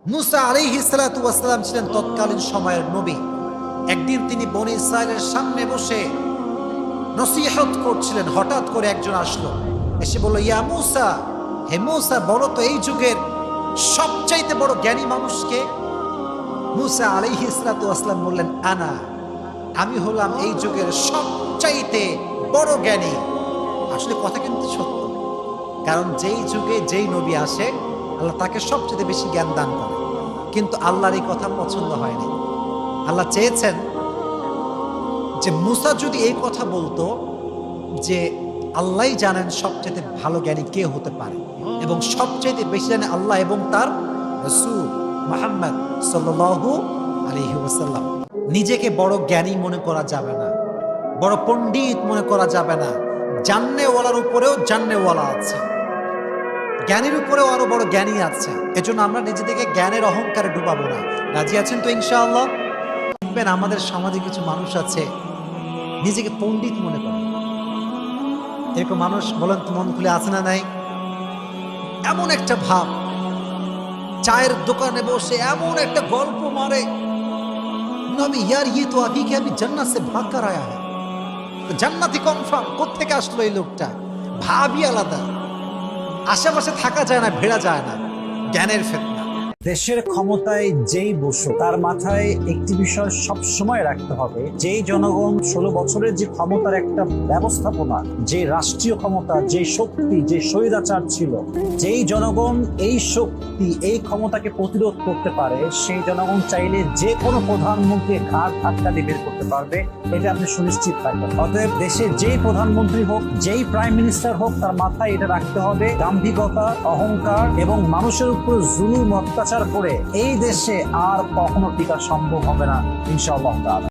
মুসা আলাইহিস সালাতু ওয়াস সালাম ছিলেন তৎকালীন সময়ের নবী। একদিন তিনি বনী ইসরাইলের সামনে বসে নসিহত করছিলেন। হঠাৎ করে একজন আসলো, এসে বলল, ইয়া মুসা, হে মুসা, বলো তো এই যুগের সবচাইতে বড় জ্ঞানী মানুষকে? মুসা আলাইহিস সালাতু ওয়াস সালাম বললেন, আনা, আমি হলাম এই যুগের সবচাইতে বড় জ্ঞানী। আসলে কথা কিন্তু সত্য, কারণ যেই যুগে যেই নবী আসে আল্লাহ তাকে সবচেয়ে বেশি জ্ঞান দান করে। কিন্তু আল্লাহর এই কথা পছন্দ হয়নি। আল্লাহ চেয়েছেন যে মুসা যদি এই কথা বলতো যে আল্লাহই জানেন সবচেয়ে ভালো জ্ঞানী কে হতে পারে, এবং সবচেয়ে বেশি জানে আল্লাহ এবং তার রাসূল মুহাম্মদ সাল্লাল্লাহু আলাইহি ওয়াসাল্লাম। নিজেকে বড় জ্ঞানী মনে করা যাবে না, বড় পণ্ডিত মনে করা যাবে না। জান্নেওয়ালার উপরেও জান্নেওয়ালা আছে, জ্ঞানীর উপরেও আরো বড় জ্ঞানী আছে। এজন্য আমরা নিজেদেরকে জ্ঞানের অহংকারে ডুবাবো না। রাজি আছেন তো ইনশাআল্লাহ? দেখবেন আমাদের সমাজে কিছু মানুষ আছে নিজেকে পণ্ডিত মনে করে। এরকম মানুষ বলেন তো মন খুলে আছে না নাই? এমন একটা ভাব, চায়ের দোকানে বসে এমন একটা গল্প মারে, নবী ইয়ার ये तो अभी के अभी जन्नत से भाग कर आया है। জান্নাতি কনফার্ম। কোত্থেকে আসলো এই লোকটা? ভাবই আলাদা। আশেপাশে থাকা যায় না, ভেড়া যায় না। জ্ঞানের ফেতনা। দেশের ক্ষমতায় যেই বসুক তার মাথায় একটি বিষয় সব সময় রাখতে হবে, যেই জনগণ 16 বছরের যে ক্ষমতার একটা ব্যবস্থাপনা, যে রাষ্ট্রীয় ক্ষমতা, যে শক্তি, যে স্বৈরাচার ছিল, যেই জনগণ এই শক্তি, এই ক্ষমতাকে প্রতিরোধ করতে পারে, সেই জনগণ চাইলে যে কোনো প্রধানমন্ত্রী ঘাড় ধাক্কা দিয়ে বের করতে পারবে, এটা আপনি সুনিশ্চিত থাকবেন। অতএব দেশে যেই প্রধানমন্ত্রী হোক, যেই প্রাইম মিনিস্টার হোক, তার মাথায় এটা রাখতে হবে, দাম্ভিকতা, অহংকার এবং মানুষের উপর জুলুম অত্যাচার করে এই দেশে আর কখনো টিকা সম্ভব হবে না ইনশাআল্লাহ তাআলা।